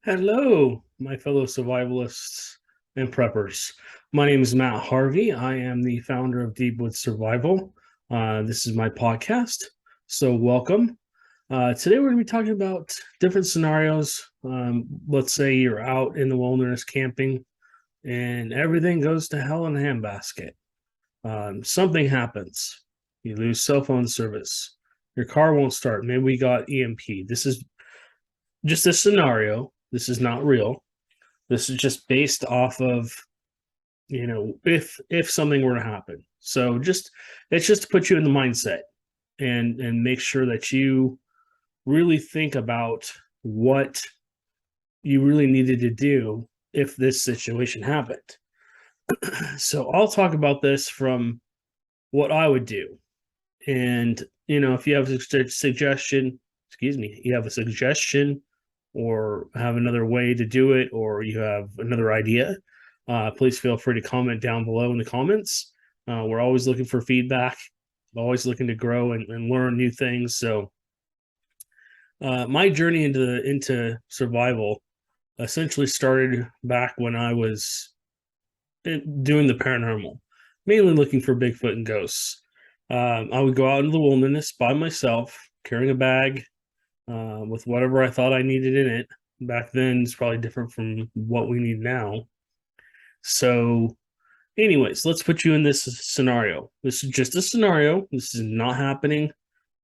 Hello, my fellow survivalists and preppers. My name is Matt Harvey. I am the founder of Deepwood Survival. This is my podcast, so welcome. Today, we're going to be talking about different scenarios. Let's say you're out in the wilderness camping and everything goes to hell in a handbasket. Something happens. You lose cell phone service. Your car won't start. Maybe we got EMP. This is just a scenario. This is not real. This is just based off of, if something were to happen. So just it's just to put you in the mindset and make sure that you really think about what you really needed to do if this situation happened. So I'll talk about this from what I would do. And if you have a suggestion, excuse me, you have a suggestion or have another way to do it, or you have another idea, please feel free to comment down below in the comments. We're always looking for feedback, always looking to grow and learn new things. So, my journey into survival essentially started back when I was doing the paranormal, mainly looking for Bigfoot and ghosts. I would go out into the wilderness by myself, carrying a bag, with whatever I thought I needed in it. Back then, it's probably different from what we need now. So, anyways, let's put you in this scenario. This is just a scenario. This is not happening.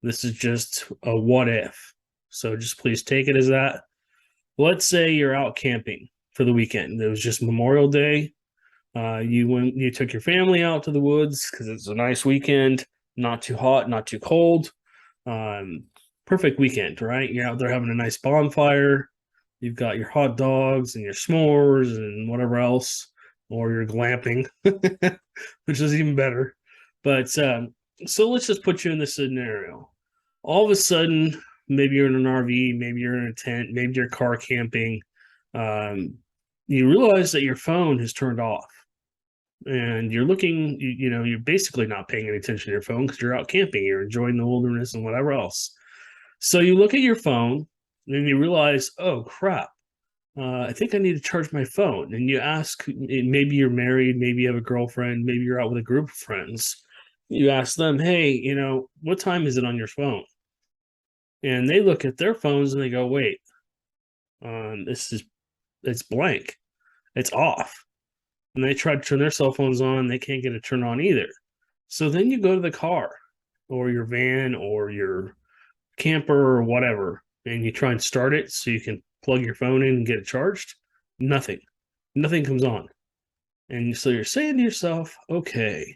This is just a what if. So, just please take it as that. Let's say you're out camping for the weekend. It was just Memorial Day. You took your family out to the woods because it's a nice weekend, not too hot, not too cold. Um, Perfect weekend, right? You're out there having a nice bonfire. You've got your hot dogs and your s'mores and whatever else, or you're glamping, which is even better. But so let's just put you in this scenario. All of a sudden, maybe you're in an RV, maybe you're in a tent, maybe you're car camping. Um, you realize that your phone has turned off and you're looking, you're basically not paying any attention to your phone because you're out camping, you're enjoying the wilderness and whatever else. So you look at your phone and you realize, oh crap, I think I need to charge my phone. And you ask, maybe you're married, maybe you have a girlfriend, maybe you're out with a group of friends. You ask them, hey, what time is it on your phone? And they look at their phones and they go, wait, it's blank, it's off. And they try to turn their cell phones on, they can't get it turned on either. So then you go to the car or your van or your camper or whatever, and you try and start it so you can plug your phone in and get it charged. Nothing. Nothing comes on. And so you're saying to yourself, okay,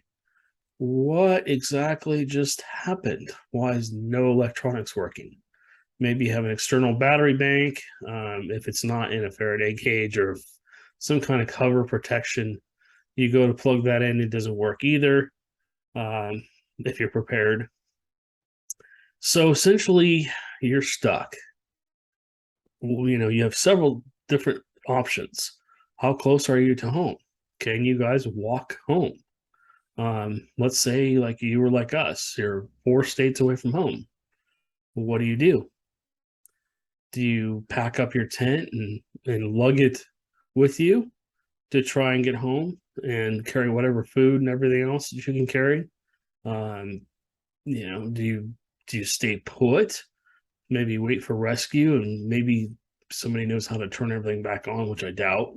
what exactly just happened? Why is no electronics working? Maybe you have an external battery bank. If it's not in a Faraday cage or some kind of cover protection, you go to plug that in, it doesn't work either. If you're prepared. So essentially, you're stuck. You have several different options. How close are you to home? Can you guys walk home? Let's say like you were like us, you're 4 states away from home. What do? Do you pack up your tent and lug it with you to try and get home and carry whatever food and everything else that you can carry? Um, do you stay put? Maybe wait for rescue and maybe somebody knows how to turn everything back on, which I doubt.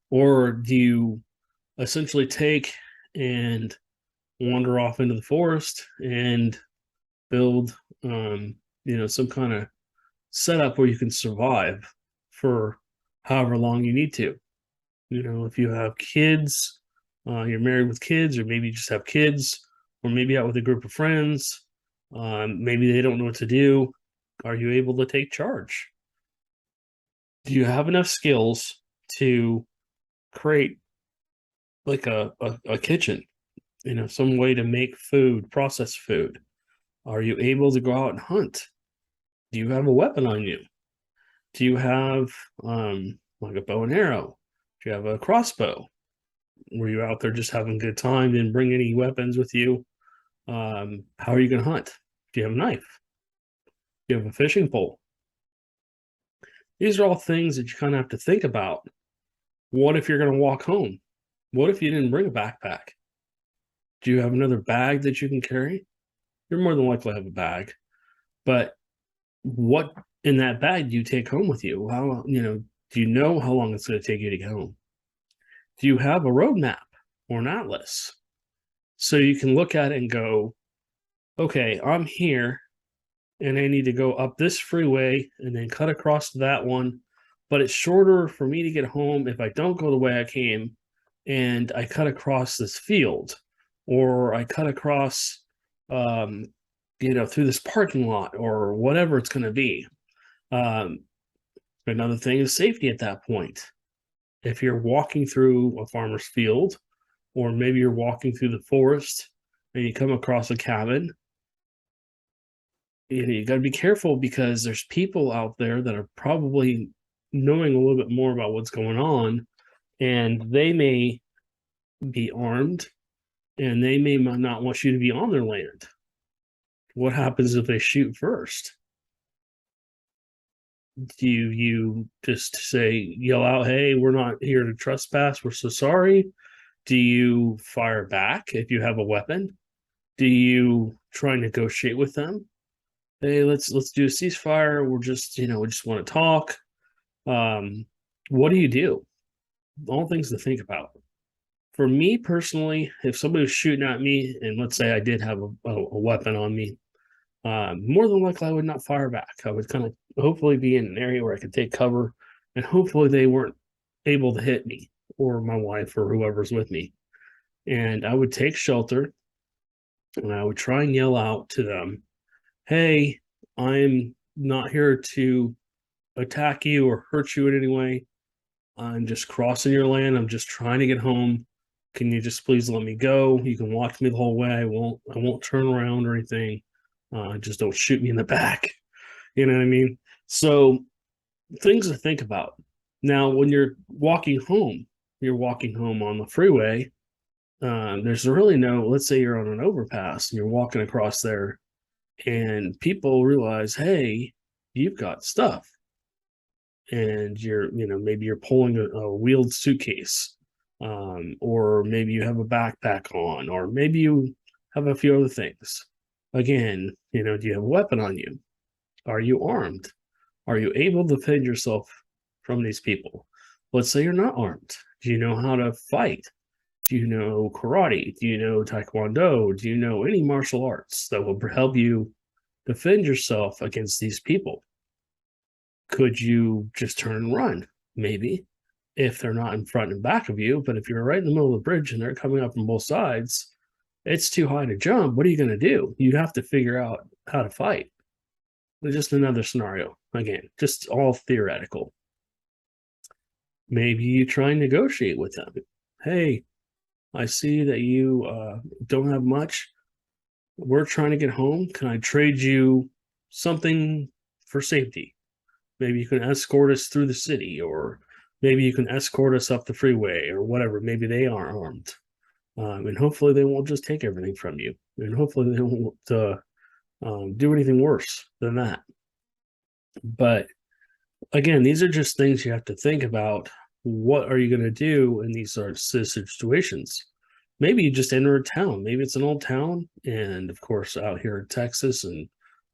Or do you essentially take and wander off into the forest and build, some kind of setup where you can survive for however long you need to? If you have kids, you're married with kids, or maybe you just have kids, or maybe out with a group of friends. Maybe they don't know what to do. Are you able to take charge? Do you have enough skills to create like a kitchen, some way to make food, process food? Are you able to go out and hunt? Do you have a weapon on you? Do you have like a bow and arrow? Do you have a crossbow? Were you out there just having a good time? Didn't bring any weapons with you? How are you going to hunt? Do you have a knife? Do you have a fishing pole? These are all things that you kind of have to think about. What if you're going to walk home? What if you didn't bring a backpack? Do you have another bag that you can carry? You're more than likely to have a bag, but what in that bag do you take home with you? How, do you know how long it's going to take you to get home? Do you have a road map or an atlas? So you can look at it and go, okay, I'm here and I need to go up this freeway and then cut across to that one. But it's shorter for me to get home if I don't go the way I came and I cut across this field or I cut across, through this parking lot or whatever it's going to be. Um, Another thing is safety at that point. If you're walking through a farmer's field, or maybe you're walking through the forest and you come across a cabin, you got to be careful because there's people out there that are probably knowing a little bit more about what's going on, and they may be armed and they may not want you to be on their land. What happens if they shoot first? Do you just say, yell out, hey, we're not here to trespass, we're so sorry? Do you fire back if you have a weapon? Do you try and negotiate with them? Hey, let's do a ceasefire. We're just, we just want to talk. What do you do? All things to think about. For me personally, if somebody was shooting at me, and let's say I did have a weapon on me, more than likely I would not fire back. I would kind of hopefully be in an area where I could take cover, and hopefully they weren't able to hit me or my wife or whoever's with me. And I would take shelter, and I would try and yell out to them, hey, I'm not here to attack you or hurt you in any way. I'm just crossing your land. I'm just trying to get home. Can you just please let me go? You can watch me the whole way. I won't turn around or anything. Just don't shoot me in the back. You know what I mean? So things to think about. Now, when you're walking home on the freeway. There's really no, let's say you're on an overpass and you're walking across there and people realize, hey, you've got stuff. And maybe you're pulling a wheeled suitcase, or maybe you have a backpack on, or maybe you have a few other things. Again, do you have a weapon on you? Are you armed? Are you able to defend yourself from these people? Let's say you're not armed. Do you know how to fight? Do you know karate? Do you know taekwondo? Do you know any martial arts that will help you defend yourself against these people? Could you just turn and run? Maybe, if they're not in front and back of you. But if you're right in the middle of the bridge and they're coming up from both sides, it's too high to jump. What are you going to do? You have to figure out how to fight. It's just another scenario. Again, just all theoretical. Maybe you try and negotiate with them. Hey, I see that you don't have much. We're trying to get home. Can I trade you something for safety? Maybe you can escort us through the city, or maybe you can escort us up the freeway, or whatever. Maybe they are armed. And hopefully they won't just take everything from you. And hopefully they won't do anything worse than that. But again, these are just things you have to think about. What are you going to do in these sorts of situations? Maybe you just enter a town. Maybe it's an old town. And of course, out here in Texas and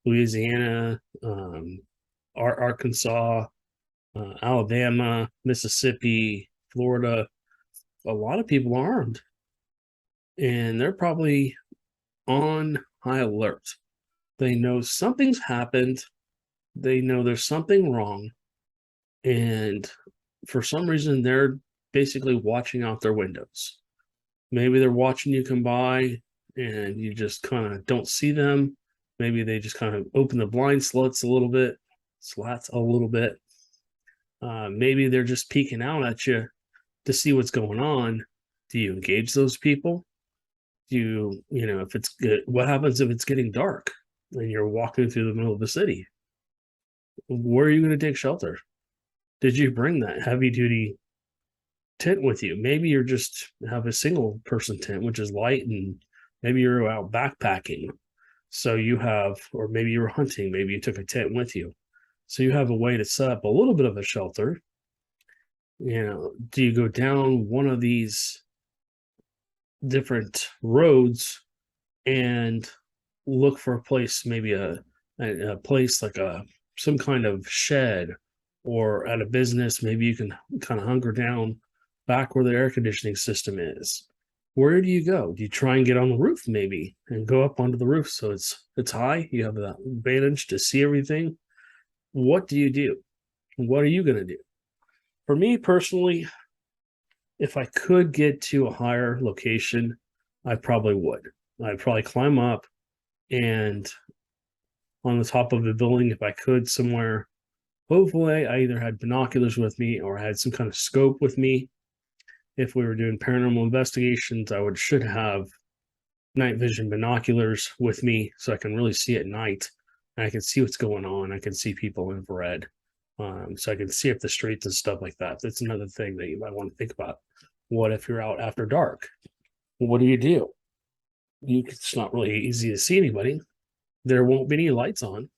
Louisiana, Arkansas, Alabama, Mississippi, Florida, a lot of people are armed. And they're probably on high alert. They know something's happened. They know there's something wrong. And for some reason, they're basically watching out their windows. Maybe they're watching you come by and you just kind of don't see them. Maybe they just kind of open the blind slats a little bit. Maybe they're just peeking out at you to see what's going on. Do you engage those people? Do you, if it's good, what happens if it's getting dark and you're walking through the middle of the city? Where are you going to take shelter? Did you bring that heavy duty tent with you? Maybe you're just have a single person tent, which is light, and maybe you're out backpacking. So you have, or maybe you were hunting, maybe you took a tent with you. So you have a way to set up a little bit of a shelter. Do you go down one of these different roads and look for a place, maybe a place like some kind of shed, or at a business, maybe you can kind of hunker down back where the air conditioning system is. Where do you go? Do you try and get on the roof maybe and go up onto the roof so it's high? You have the advantage to see everything. What do you do? What are you going to do? For me personally, if I could get to a higher location, I probably would. I'd probably climb up and on the top of a building if I could somewhere. Hopefully, I either had binoculars with me or I had some kind of scope with me. If we were doing paranormal investigations, I should have night vision binoculars with me so I can really see at night. And I can see what's going on. I can see people infrared. So I can see up the streets and stuff like that. That's another thing that you might want to think about. What if you're out after dark? What do? It's not really easy to see anybody. There won't be any lights on.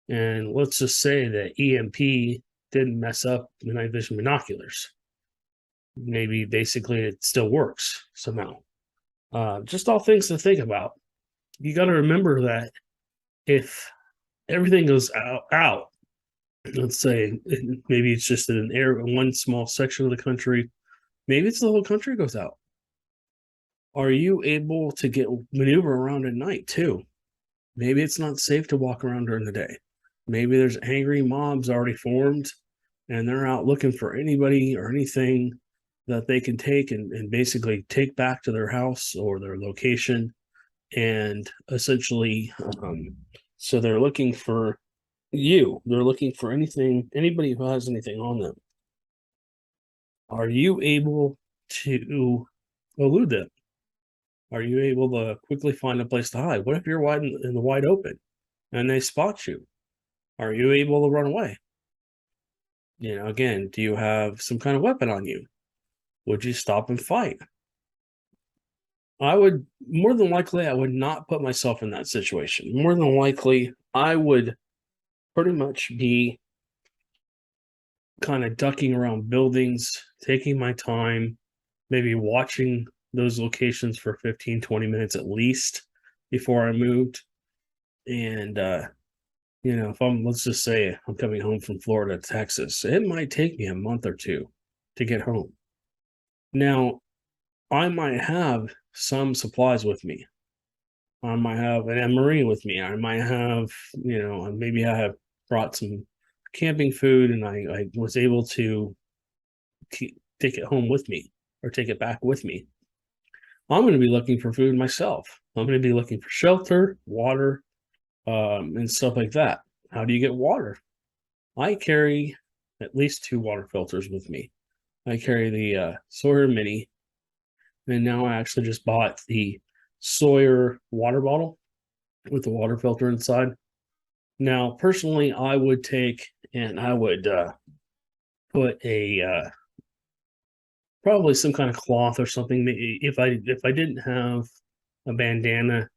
And let's just say that EMP didn't mess up the night vision binoculars. Maybe basically it still works somehow. Just all things to think about. You got to remember that if everything goes out, let's say maybe it's just in one small section of the country, maybe it's the whole country goes out. Are you able to maneuver around at night too? Maybe it's not safe to walk around during the day. Maybe there's angry mobs already formed and they're out looking for anybody or anything that they can take and basically take back to their house or their location. And essentially, so they're looking for you. They're looking for anybody who has anything on them. Are you able to elude them? Are you able to quickly find a place to hide? What if you're wide in the wide open and they spot you? Are you able to run away? Again, do you have some kind of weapon on you? Would you stop and fight? I would more than likely, I would not put myself in that situation. More than likely, I would pretty much be kind of ducking around buildings, taking my time, maybe watching those locations for 15, 20 minutes at least before I moved. And, let's just say I'm coming home from Florida to Texas, it might take me a month or two to get home. Now, I might have some supplies with me. I might have an MRE with me. I might have, maybe I have brought some camping food and I was able to take it home with me or take it back with me. I'm going to be looking for food myself. I'm going to be looking for shelter, water, and stuff like that. How do you get water? I carry at least 2 water filters with me. I carry the Sawyer Mini, and now I actually just bought the Sawyer water bottle with the water filter inside. Now, personally, I would take and I would put a probably some kind of cloth or something. If I didn't have a bandana,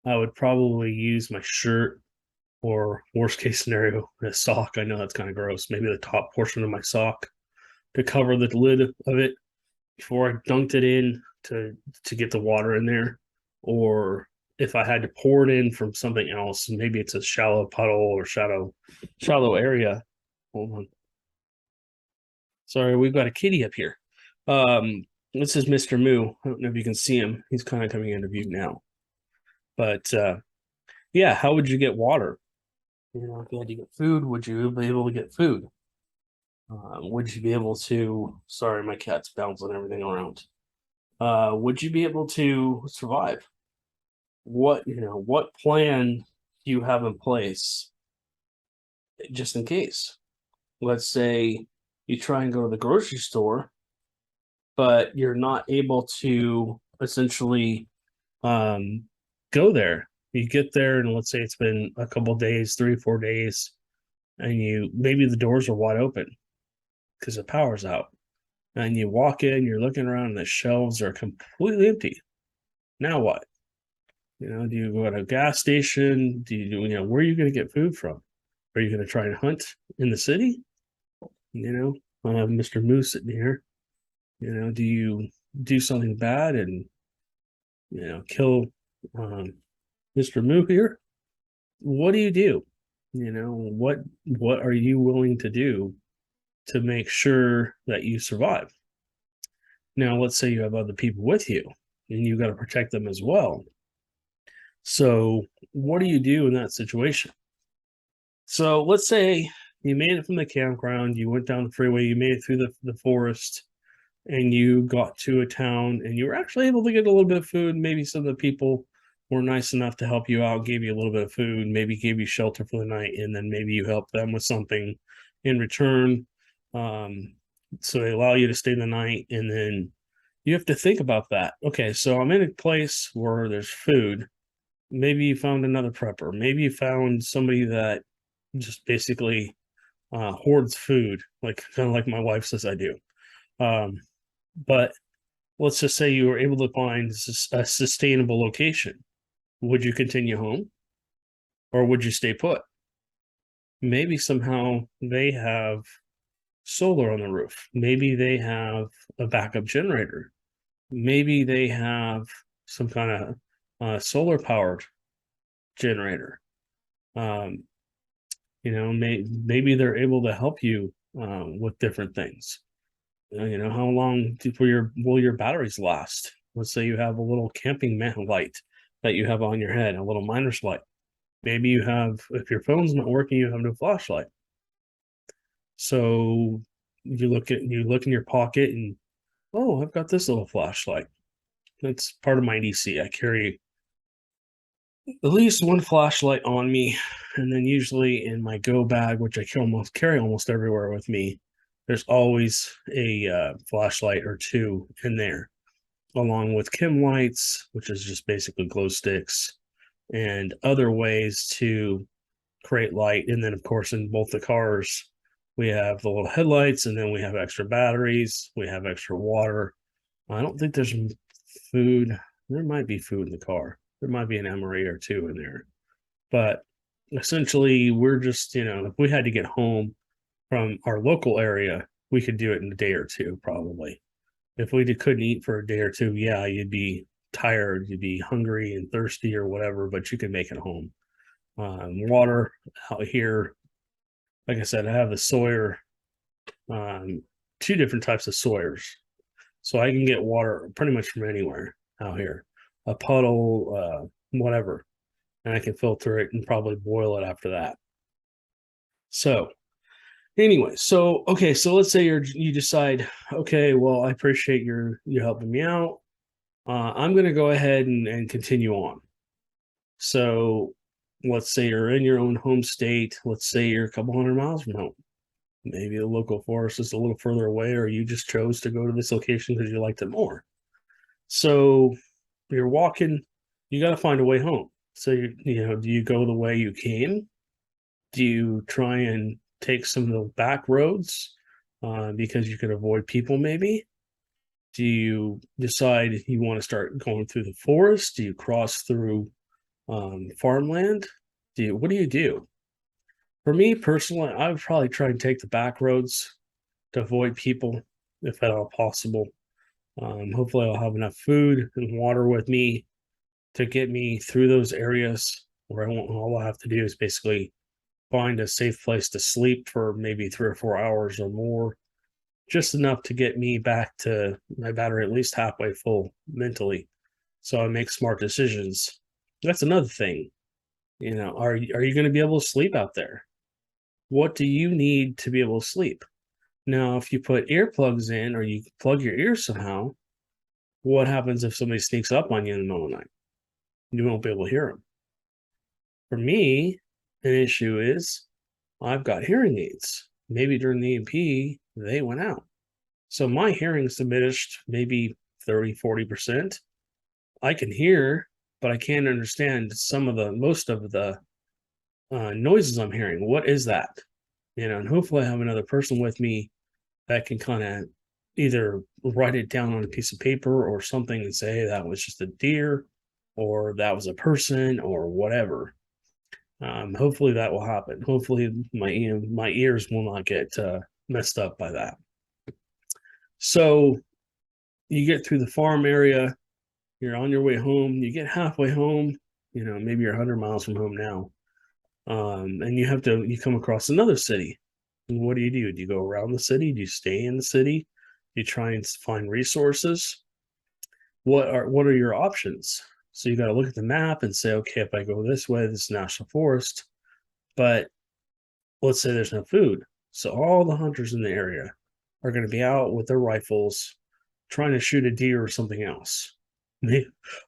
I would probably use my shirt, or worst case scenario, a sock. I know that's kind of gross. Maybe the top portion of my sock to cover the lid of it before I dunked it in to get the water in there. Or if I had to pour it in from something else, maybe it's a shallow puddle or shallow area. Hold on. Sorry, we've got a kitty up here. This is Mr. Moo. I don't know if you can see him. He's kind of coming into view now. But yeah, how would you get water? If you had to get food, would you be able to get food? Would you be able to? Sorry, my cat's bouncing everything around. Would you be able to survive? What plan do you have in place just in case? Let's say you try and go to the grocery store, but you're not able to essentially go there. You get there, and let's say it's been a couple days, 3 or 4 days, and maybe the doors are wide open because the power's out. And you walk in, you're looking around, and the shelves are completely empty. Now what? Do you go to a gas station? Where are you going to get food from? Are you going to try and hunt in the city? You know, I have Mr. Moose sitting here. Do you do something bad and kill um, Mr. Moo here? What do you do? What are you willing to do to make sure that you survive? Now, let's say you have other people with you and you got to protect them as well. So, what do you do in that situation? So, let's say you made it from the campground, you went down the freeway, you made it through the forest, and you got to a town and you were actually able to get a little bit of food. Maybe some of the people were nice enough to help you out, gave you a little bit of food, maybe gave you shelter for the night, and then maybe you help them with something in return. Um, so they allow you to stay the night, and then you have to think about that. Okay, so I'm in a place where there's food. Maybe you found another prepper. Maybe you found somebody that just basically hoards food, like kind of like my wife says I do. Um, but let's just say you were able to find a sustainable location. Would you continue home or would you stay put? Maybe somehow they have solar on the roof. Maybe they have a backup generator. Maybe they have some kind of solar powered generator. Um, maybe they're able to help you with different things. How long will your batteries last? Let's say you have a little camping light that you have on your head, a little miner's light. Maybe you have, if your phone's not working, you have no flashlight. So you look in your pocket and, oh, I've got this little flashlight. That's part of my DC. I carry at least one flashlight on me, and then usually in my go bag, which I carry almost everywhere with me, there's always a flashlight or two in there, along with Kim lights, which is just basically glow sticks, and other ways to create light. And then, of course, in both the cars, we have the little headlights, and then we have extra batteries, we have extra water. I don't think there's food. There might be food in the car. There might be an emery or two in there. But essentially, we're just, if we had to get home from our local area, we could do it in a day or two, probably. If we couldn't eat for a day or two, yeah, you'd be tired, you'd be hungry and thirsty or whatever, but you could make it home. Water out here, like I said, I have the Sawyer, two different types of Sawyers. So I can get water pretty much from anywhere out here, a puddle, whatever, and I can filter it and probably boil it after that. So anyway, okay, so let's say you decide, okay, well, I appreciate you helping me out. I'm going to go ahead and continue on. So let's say you're in your own home state. Let's say you're a couple hundred miles from home. Maybe the local forest is a little further away, or you just chose to go to this location because you liked it more. So you're walking, you got to find a way home. So do you go the way you came? Do you try and take some of the back roads because you can avoid people maybe? Do you decide you want to start going through the forest? Do you cross through farmland? What do you do? For me personally, I would probably try and take the back roads to avoid people if at all possible. Hopefully, I'll have enough food and water with me to get me through those areas where all I have to do is basically find a safe place to sleep for maybe 3 or 4 hours or more, just enough to get me back to my battery at least halfway full mentally, so I make smart decisions. That's another thing. Are you going to be able to sleep out there? What do you need to be able to sleep? Now, if you put earplugs in or you plug your ears somehow, what happens if somebody sneaks up on you in the middle of the night? You won't be able to hear them. For me, an issue is I've got hearing aids. Maybe during the EMP, they went out. So my hearing's diminished maybe 30-40%. I can hear, but I can't understand most of the noises I'm hearing. What is that? And hopefully I have another person with me that can kind of either write it down on a piece of paper or something and say, hey, that was just a deer or that was a person or whatever. Hopefully that will happen. Hopefully my ears will not get messed up by that. So you get through the farm area, you're on your way home, you get halfway home, maybe you're 100 miles from home now. And you come across another city. And what do? Do you go around the city? Do you stay in the city? Do you try and find resources? What are your options? So you got to look at the map and say, okay, if I go this way, this is national forest, but let's say there's no food. So all the hunters in the area are going to be out with their rifles trying to shoot a deer or something else.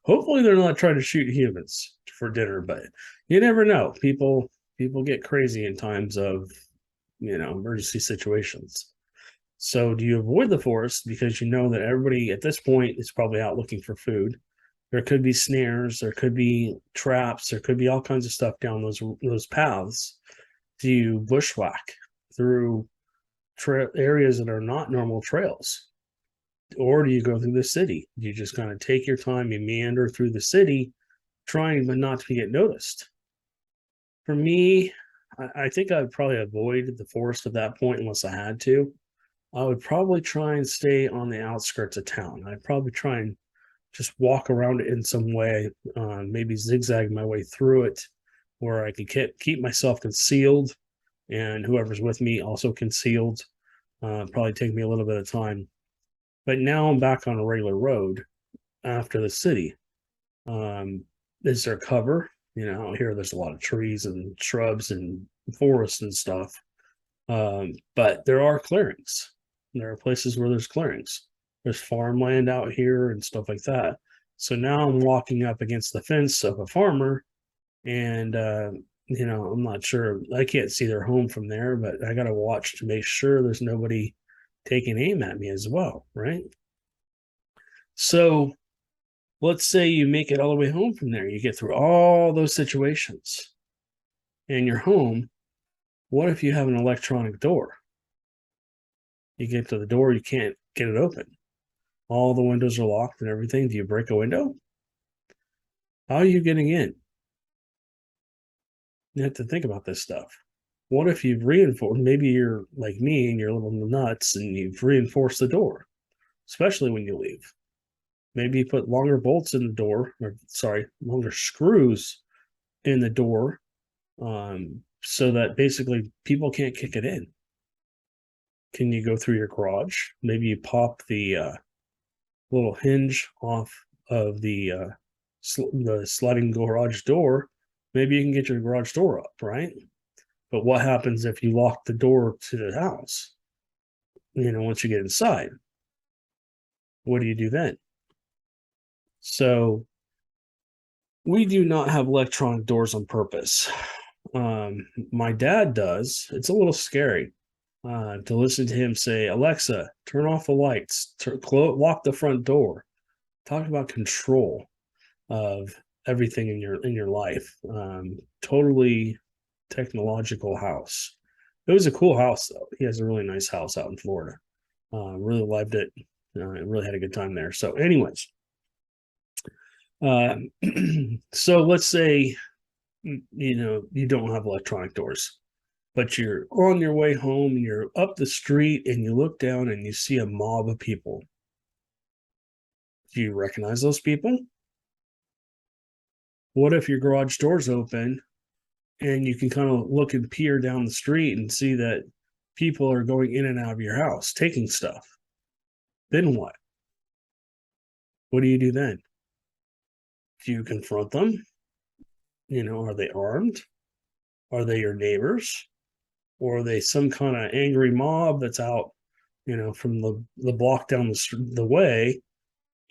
Hopefully they're not trying to shoot humans for dinner, but you never know. People get crazy in times of emergency situations. So do you avoid the forest because you know that everybody at this point is probably out looking for food? There could be snares, there could be traps, there could be all kinds of stuff down those paths. Do you bushwhack through areas that are not normal trails? Or do you go through the city? Do you just kind of take your time, you meander through the city, trying but not to get noticed? For me, I think I'd probably avoid the forest at that point unless I had to. I would probably try and stay on the outskirts of town. I'd probably try and just walk around it in some way, maybe zigzag my way through it, where I could keep myself concealed and whoever's with me also concealed. Probably take me a little bit of time. But now I'm back on a regular road after the city. Is there cover? Out here there's a lot of trees and shrubs and forests and stuff. But there are clearings. There are places where there's clearings. There's farmland out here and stuff like that. So now I'm walking up against the fence of a farmer, and I'm not sure. I can't see their home from there, but I got to watch to make sure there's nobody taking aim at me as well, right? So let's say you make it all the way home from there. You get through all those situations and you're home. What if you have an electronic door? You get to the door, you can't get it open. All the windows are locked and everything. Do you break a window? How are you getting in? You have to think about this stuff. What if you've reinforced, maybe you're like me and you're a little nuts and you've reinforced the door, especially when you leave. Maybe you put longer bolts in the door, longer screws in the door, so that basically people can't kick it in. Can you go through your garage? Maybe you pop the little hinge off of the sliding garage door. Maybe you can get your garage door up, right? But what happens if you lock the door to the house? Once you get inside, what do you do then? So we do not have electronic doors on purpose. My dad does. It's a little scary to listen to him say, Alexa, turn off the lights, lock the front door. Talk about control of everything in your life. Totally technological house. It was a cool house though. He has a really nice house out in Florida. Really loved it. Really had a good time there. So anyways, so let's say you don't have electronic doors, but you're on your way home and you're up the street and you look down and you see a mob of people. Do you recognize those people? What if your garage door's open and you can kind of look and peer down the street and see that people are going in and out of your house taking stuff? Then what? What do you do then? Do you confront them? Are they armed? Are they your neighbors? Or are they some kind of angry mob that's out, from the block down the way?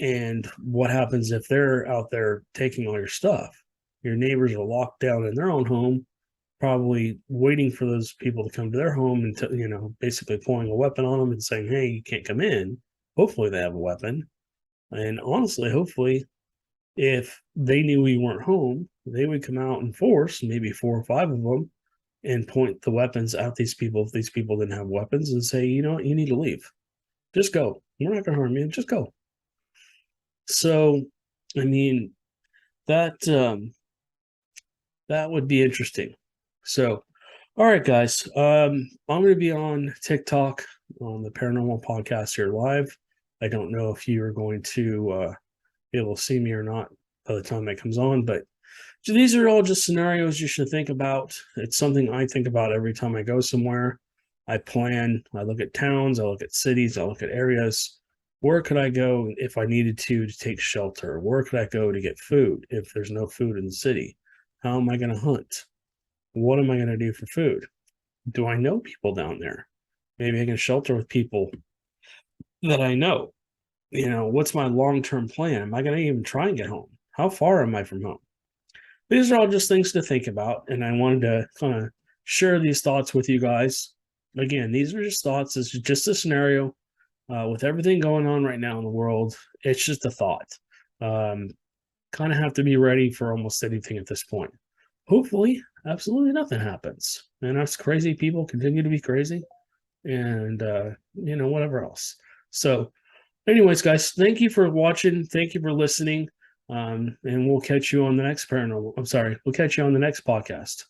And what happens if they're out there taking all your stuff? Your neighbors are locked down in their own home, probably waiting for those people to come to their home and, basically pulling a weapon on them and saying, hey, you can't come in. Hopefully they have a weapon. And honestly, hopefully, if they knew we weren't home, they would come out in force, maybe 4 or 5 of them, and point the weapons at these people if these people didn't have weapons and say, you know what, you need to leave. Just go. We're not going to harm you. Just go. So, I mean, that That would be interesting. So, all right, guys. I'm going to be on TikTok on the Paranormal Podcast here live. I don't know if you are going to be able to see me or not by the time that comes on, but so these are all just scenarios you should think about. It's something I think about every time I go somewhere. I plan, I look at towns, I look at cities, I look at areas. Where could I go if I needed to take shelter? Where could I go to get food if there's no food in the city? How am I going to hunt? What am I going to do for food? Do I know people down there? Maybe I can shelter with people that I know. What's my long term plan? Am I going to even try and get home? How far am I from home? These are all just things to think about, and I wanted to kind of share these thoughts with you guys. Again, these are just thoughts. It's just a scenario with everything going on right now in the world. It's just a thought. Um, Kind of have to be ready for almost anything at this point. Hopefully, absolutely nothing happens, and us crazy people continue to be crazy, and whatever else. So, anyways, guys, thank you for watching. Thank you for listening. And we'll catch you on the next paranormal. I'm sorry, we'll catch you on the next podcast.